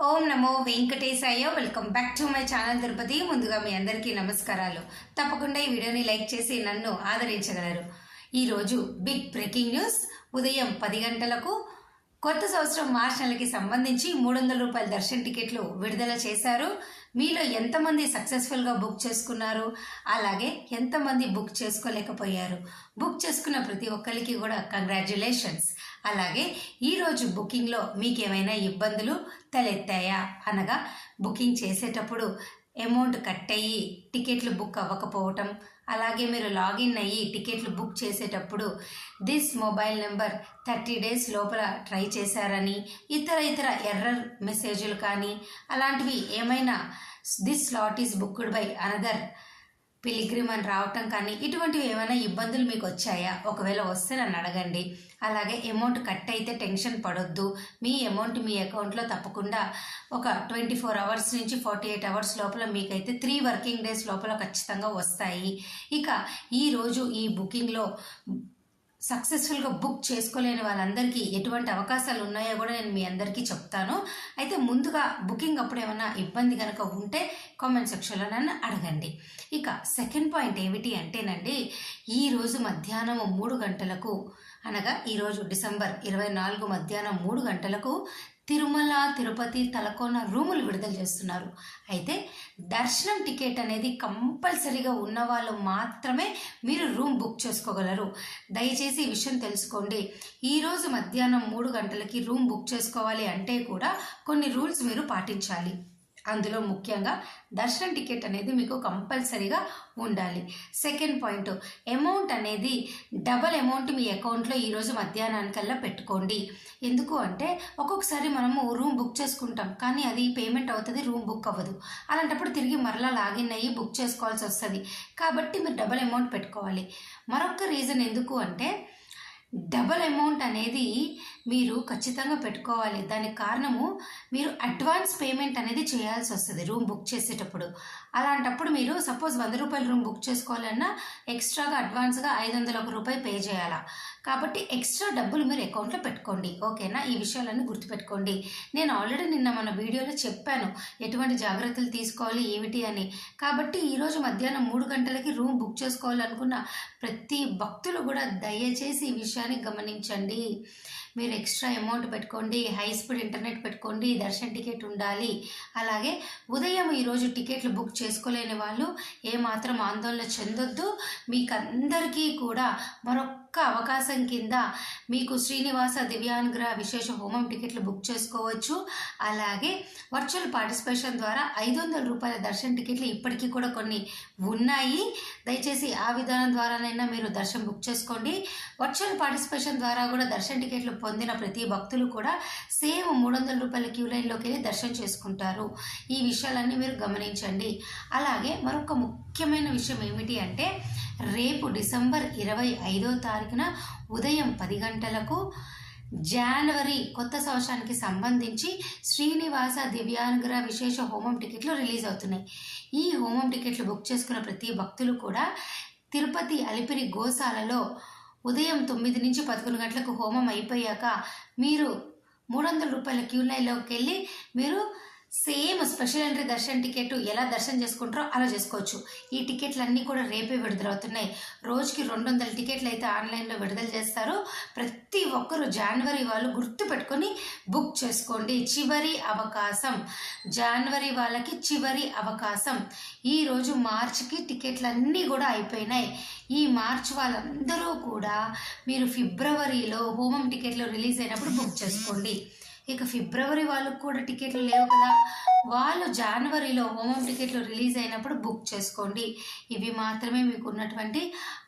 Om Namo Venkatesaya. Welcome back to my channel Tirupati. ముందుగా మీ అందరికీ నమస్కారాలు. తప్పకుండా ఈ వీడియోని లైక్ చేసి నన్ను ఆదరించగలరు. ఈరోజు బిగ్ బ్రేకింగ్ న్యూస్. ఉదయం 10 గంటలకు కొత్త సంవత్సరం మార్చ్ నెలకి సంబంధించి 300 రూపాయల దర్శన్ టికెట్లు విడుదల చేశారు. మీలో ఎంతమంది సక్సెస్ఫుల్గా బుక్ చేసుకున్నారు, అలాగే ఎంతమంది బుక్ చేసుకోలేకపోయారు? బుక్ చేసుకున్న ప్రతి ఒక్కరికి కూడా కంగ్రాచ్యులేషన్స్. అలాగే ఈరోజు బుకింగ్లో మీకేమైనా ఇబ్బందులు తలెత్తాయా? అనగా బుకింగ్ చేసేటప్పుడు అమౌంట్ కట్ అయ్యి టికెట్లు బుక్ అవ్వకపోవటం, అలాగే మీరు లాగిన్ అయ్యి టికెట్లు బుక్ చేసేటప్పుడు దిస్ మొబైల్ నెంబర్ 30 days లోపల ట్రై చేశారని ఇతర ఎర్రర్ మెసేజ్లు కానీ అలాంటివి ఏమైనా this slot is booked by another pilgrim అని రావటం కానీ ఇటువంటివి ఏమైనా ఇబ్బందులు మీకు వచ్చాయా? ఒకవేళ వస్తే నన్ను అడగండి. అలాగే అమౌంట్ కట్ అయితే టెన్షన్ పడొద్దు. మీ అమౌంట్ మీ అకౌంట్లో తప్పకుండా ఒక 24 hours నుంచి 48 hours లోపల మీకైతే 3 working days లోపల ఖచ్చితంగా వస్తాయి. ఇక ఈరోజు ఈ బుకింగ్లో సక్సెస్ఫుల్గా బుక్ చేసుకోలేని వాళ్ళందరికీ ఎటువంటి అవకాశాలు ఉన్నాయో కూడా నేను మీ అందరికీ చెప్తాను. అయితే ముందుగా బుకింగ్ అప్పుడు ఏమైనా ఇబ్బంది కనుక ఉంటే కామెంట్ సెక్షన్లో నన్ను అడగండి. ఇక సెకండ్ పాయింట్ ఏమిటి అంటేనండి, ఈరోజు మధ్యాహ్నం 3 గంటలకు అనగా ఈరోజు డిసెంబర్ 24 మధ్యాహ్నం 3 గంటలకు తిరుమల తిరుపతి తలకోన రూములు విడుదల చేస్తున్నారు. అయితే దర్శనం టికెట్ అనేది కంపల్సరీగా ఉన్న వాళ్ళు మాత్రమే మీరు రూమ్ బుక్ చేసుకోగలరు. దయచేసి ఈ విషయం తెలుసుకోండి. ఈరోజు మధ్యాహ్నం 3 గంటలకి రూమ్ బుక్ చేసుకోవాలి అంటే కూడా కొన్ని రూల్స్ మీరు పాటించాలి. అందులో ముఖ్యంగా దర్శనం టికెట్ అనేది మీకు కంపల్సరీగా ఉండాలి. సెకండ్ పాయింట్, అమౌంట్ అనేది డబల్ అమౌంట్ మీ అకౌంట్లో ఈరోజు మధ్యాహ్నానికల్లా పెట్టుకోండి. ఎందుకు అంటే ఒక్కొక్కసారి మనము రూమ్ బుక్ చేసుకుంటాం, కానీ అది పేమెంట్ అవుతుంది, రూమ్ బుక్ అవ్వదు. అలాంటప్పుడు తిరిగి మరలా లాగిన్ అయ్యి బుక్ చేసుకోవాల్సి వస్తుంది. కాబట్టి మీరు డబల్ అమౌంట్ పెట్టుకోవాలి. మరొక రీజన్ ఎందుకు అంటే డబల్ అమౌంట్ అనేది మీరు ఖచ్చితంగా పెట్టుకోవాలి. దానికి కారణము మీరు అడ్వాన్స్ పేమెంట్ అనేది చేయాల్సి వస్తుంది రూమ్ బుక్ చేసేటప్పుడు. అలాంటప్పుడు మీరు సపోజ్ 100 రూపాయలు రూమ్ బుక్ చేసుకోవాలన్నా ఎక్స్ట్రాగా అడ్వాన్స్గా 501 రూపాయలు పే చేయాలా. కాబట్టి ఎక్స్ట్రా డబ్బులు మీరు అకౌంట్లో పెట్టుకోండి. ఓకేనా? ఈ విషయాలన్నీ గుర్తుపెట్టుకోండి. నేను ఆల్రెడీ నిన్న మన వీడియోలో చెప్పాను ఎటువంటి జాగ్రత్తలు తీసుకోవాలి ఏమిటి అని. కాబట్టి ఈరోజు మధ్యాహ్నం 3 గంటలకి రూమ్ బుక్ చేసుకోవాలనుకున్న ప్రతి భక్తులు కూడా దయచేసి ఈ విషయాన్ని గమనించండి. మీరు ఎక్స్ట్రా అమౌంట్ పెట్టుకోండి, హై స్పీడ్ ఇంటర్నెట్ పెట్టుకోండి, దర్శన్ టికెట్ ఉండాలి. అలాగే ఉదయం ఈరోజు టికెట్లు బుక్ చేసుకోలేని వాళ్ళు ఏమాత్రం ఆందోళన చెందొద్దు. మీకు అందరికీ కూడా మరొక అవకాశం కింద మీకు శ్రీనివాస దివ్యానుగ్రహ విశేష హోమం టికెట్లు బుక్ చేసుకోవచ్చు. అలాగే వర్చువల్ పార్టిసిపేషన్ ద్వారా 500 రూపాయల దర్శన్ టికెట్లు ఇప్పటికీ కూడా కొన్ని ఉన్నాయి. దయచేసి ఆ విధానం ద్వారానైనా మీరు దర్శనం బుక్ చేసుకోండి. వర్చువల్ పార్టిసిపేషన్ ద్వారా కూడా దర్శన్ టికెట్లు పొందిన ప్రతి భక్తులు కూడా సేమ్ 300 రూపాయల క్యూ లైన్లోకి వెళ్ళి దర్శనం చేసుకుంటారు. ఈ విషయాలన్నీ మీరు గమనించండి. అలాగే మరొక ముఖ్యమైన విషయం ఏమిటి అంటే రేపు డిసెంబర్ 25వ తారీఖున ఉదయం 10 గంటలకు జనవరి కొత్త సంవత్సరానికి సంబంధించి శ్రీనివాస దివ్యానుగ్రహ విశేష హోమం టికెట్లు రిలీజ్ అవుతున్నాయి. ఈ హోమం టికెట్లు బుక్ చేసుకున్న ప్రతి భక్తులు కూడా తిరుపతి అలిపిరి గోశాలలో ఉదయం 9 నుంచి 11 గంటలకు హోమం అయిపోయాక మీరు 300 రూపాయల క్యూ లైన్లోకి వెళ్ళి మీరు same special entry Darshan ticket ఎలా దర్శనం చేసుకుంటారో అలా చేసుకోవచ్చు. ఈ టికెట్లు అన్నీ కూడా రేపే విడుదలవుతున్నాయి. రోజుకి 200 టికెట్లు అయితే ఆన్లైన్లో విడుదల చేస్తారు. ప్రతి ఒక్కరూ జనవరి వాళ్ళు గుర్తు పెట్టుకొని బుక్ చేసుకోండి. చివరి అవకాశం జనవరి వాళ్ళకి, చివరి అవకాశం. ఈరోజు మార్చికి టికెట్లు అన్నీ కూడా అయిపోయినాయి. ఈ మార్చ్ వాళ్ళందరూ కూడా మీరు ఫిబ్రవరిలో హోమం టికెట్లు రిలీజ్ అయినప్పుడు బుక్ చేసుకోండి. ఇక ఫిబ్రవరి వాళ్ళకు కూడా టికెట్లు లేవు కదా, వాళ్ళు జనవరిలో హోమం టికెట్లు రిలీజ్ అయినప్పుడు బుక్ చేసుకోండి. ఇవి మాత్రమే మీకు ఉన్నటువంటి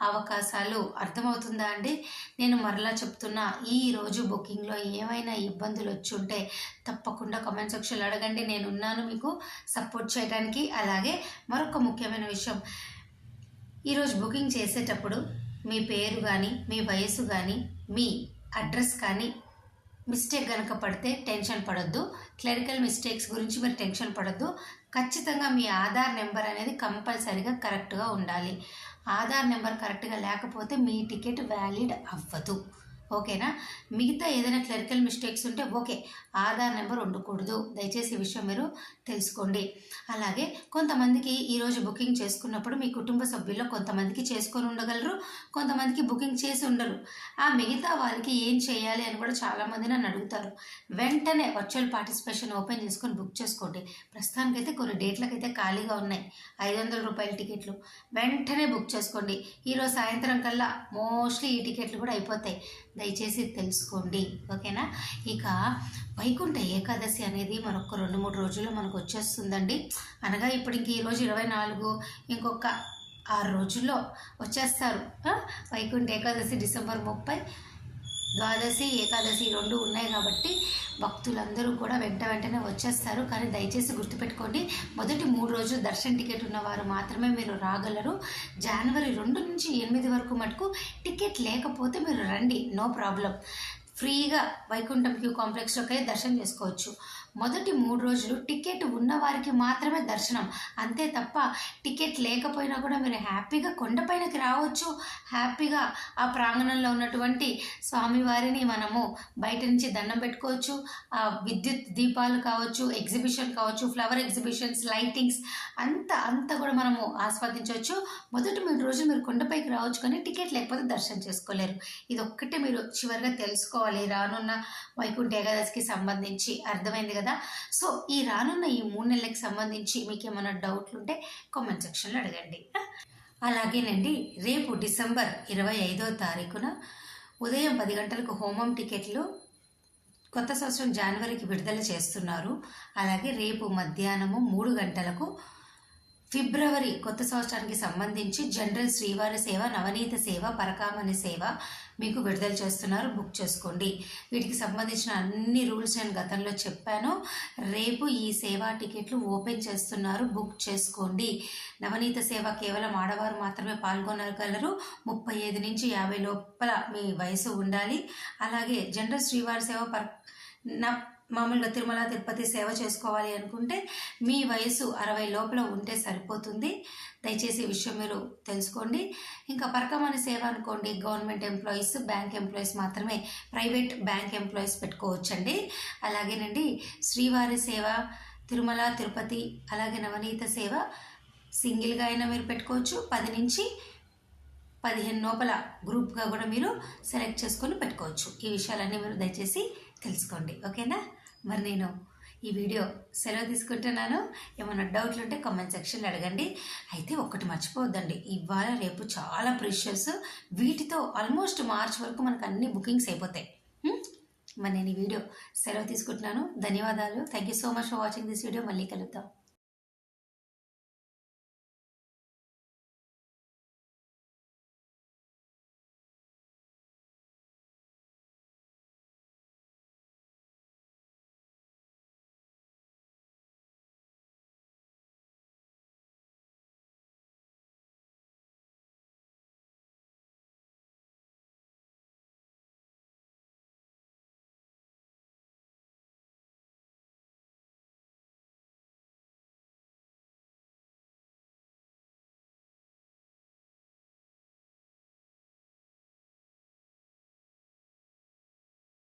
అవకాశాలు. అర్థమవుతుందా అండి? నేను మరలా చెప్తున్నా, ఈరోజు బుకింగ్లో ఏమైనా ఇబ్బందులు వచ్చి ఉంటే తప్పకుండా కామెంట్ సెక్షన్లో అడగండి. నేనున్నాను మీకు సపోర్ట్ చేయడానికి. అలాగే మరొక ముఖ్యమైన విషయం, ఈరోజు బుకింగ్ చేసేటప్పుడు మీ పేరు కానీ, మీ వయసు కానీ, మీ అడ్రస్ కానీ మిస్టేక్ కనుక పడితే టెన్షన్ పడొద్దు. క్లరికల్ మిస్టేక్స్ గురించి మీరు టెన్షన్ పడొద్దు. ఖచ్చితంగా మీ ఆధార్ నెంబర్ అనేది కంపల్సరీగా కరెక్ట్గా ఉండాలి. ఆధార్ నెంబర్ కరెక్ట్గా లేకపోతే మీ టికెట్ వ్యాలిడ్ అవ్వదు. ఓకేనా. మిగతా ఏదైనా క్లరికల్ మిస్టేక్స్ ఉంటే ఓకే, ఆధార్ నెంబర్ ఉండకూడదు. దయచేసి ఈ విషయం మీరు తెలుసుకోండి. అలాగే కొంతమందికి ఈరోజు బుకింగ్ చేసుకున్నప్పుడు మీ కుటుంబ సభ్యుల్లో కొంతమందికి చేసుకొని ఉండగలరు, కొంతమందికి బుకింగ్ చేసి ఉండరు. ఆ మిగతా వాళ్ళకి ఏం చేయాలి అని కూడా చాలామంది నన్ను అడుగుతారు. వెంటనే వర్చువల్ పార్టిసిపేషన్ ఓపెన్ చేసుకొని బుక్ చేసుకోండి. ప్రస్తుతానికైతే కొన్ని డేట్లకైతే ఖాళీగా ఉన్నాయి 500 రూపాయల టికెట్లు. వెంటనే బుక్ చేసుకోండి. ఈరోజు సాయంత్రం కల్లా మోస్ట్లీ ఈ టికెట్లు కూడా అయిపోతాయి. దయచేసి తెలుసుకోండి, ఓకేనా. ఇక వైకుంఠ ఏకాదశి అనేది మరొక 2-3 రోజుల్లో మనకు వచ్చేస్తుందండి. అనగా ఇప్పుడు ఇంక ఈరోజు 24, ఇంకొక 6 రోజుల్లో వచ్చేస్తారు. వైకుంఠ ఏకాదశి డిసెంబర్ 30, ద్వాదశి ఏకాదశి 2 ఉన్నాయి కాబట్టి భక్తులందరూ కూడా వెంటనే వచ్చేస్తారు. కానీ దయచేసి గుర్తుపెట్టుకోండి, మొదటి 3 రోజులు దర్శన టికెట్ ఉన్నవారు మాత్రమే మీరు రాగలరు. జనవరి 2 నుంచి 8 వరకు మటుకు టికెట్ లేకపోతే మీరు రండి, నో ప్రాబ్లం. ఫ్రీగా వైకుంఠం క్యూ కాంప్లెక్స్లోకి దర్శనం చేసుకోవచ్చు. మొదటి 3 రోజులు టికెట్ ఉన్న వారికి మాత్రమే దర్శనం, అంతే తప్ప టికెట్ లేకపోయినా కూడా మీరు హ్యాపీగా కొండపైనకి రావచ్చు. హ్యాపీగా ఆ ప్రాంగణంలో ఉన్నటువంటి స్వామివారిని మనము బయట నుంచి దండం పెట్టుకోవచ్చు. ఆ విద్యుత్ దీపాలు కావచ్చు, ఎగ్జిబిషన్ కావచ్చు, ఫ్లవర్ ఎగ్జిబిషన్స్, లైటింగ్స్ అంతా కూడా మనము ఆస్వాదించవచ్చు. మొదటి 3 రోజులు మీరు కొండపైకి రావచ్చు, కానీ టికెట్ లేకపోతే దర్శనం చేసుకోలేరు. ఇది ఒక్కటే మీరు చివరిగా తెలుసుకోవాలి రానున్న వైకుంఠ ఏకాదశికి సంబంధించి. అర్థమైంది కదా. సో ఈ రానున్న ఈ 3 నెలలకు సంబంధించి మీకు ఏమైనా డౌట్లు ఉంటే కామెంట్ సెక్షన్లో అడగండి. అలాగేనండి, రేపు డిసెంబర్ 25వ తారీఖున ఉదయం 10 గంటలకు హోమం టికెట్లు కొత్త సంవత్సరం జనవరికి విడుదల చేస్తున్నారు. అలాగే రేపు మధ్యాహ్నము 3 గంటలకు ఫిబ్రవరి కొత్త సంవత్సరానికి సంబంధించి జనరల్ శ్రీవారి సేవ, నవనీత సేవ, పరకామణి సేవ మీకు విడుదల చేస్తున్నారు. బుక్ చేసుకోండి. వీటికి సంబంధించిన అన్ని రూల్స్ నేను గతంలో చెప్పాను. రేపు ఈ సేవా టికెట్లు ఓపెన్ చేస్తున్నారు, బుక్ చేసుకోండి. నవనీత సేవ కేవలం ఆడవారు మాత్రమే పాల్గొనగలరు. 35 నుంచి 50 లోపల మీ వయసు ఉండాలి. అలాగే జనరల్ శ్రీవారి సేవ మామూలుగా తిరుమల తిరుపతి సేవ చేసుకోవాలి అనుకుంటే మీ వయసు 60 లోపల ఉంటే సరిపోతుంది. దయచేసి ఈ విషయం మీరు తెలుసుకోండి. ఇంకా పరకామణి సేవ అనుకోండి, గవర్నమెంట్ ఎంప్లాయీస్, బ్యాంక్ ఎంప్లాయీస్ మాత్రమే, ప్రైవేట్ బ్యాంక్ ఎంప్లాయీస్ పెట్టుకోవచ్చండి. అలాగేనండి, శ్రీవారి సేవ, తిరుమల తిరుపతి, అలాగే నవనీత సేవ సింగిల్గా అయినా మీరు పెట్టుకోవచ్చు. 10 నుంచి 15 లోపల గ్రూప్గా కూడా మీరు సెలెక్ట్ చేసుకొని పెట్టుకోవచ్చు. ఈ విషయాలన్నీ మీరు దయచేసి తెలుసుకోండి, ఓకేనా. మరి నేను ఈ వీడియో సెలవు తీసుకుంటున్నాను. ఏమైనా డౌట్లు ఉంటే కామెంట్ సెక్షన్లో అడగండి. అయితే ఒక్కటి మర్చిపోవద్దండి, ఇవాళ రేపు చాలా ప్రీషియస్. వీటితో ఆల్మోస్ట్ మార్చ్ వరకు మనకు అన్ని బుకింగ్స్ అయిపోతాయి. మరి నేను ఈ వీడియో సెలవు తీసుకుంటున్నాను. ధన్యవాదాలు. Thank you so much for watching this video. మళ్ళీ కలుద్దాం.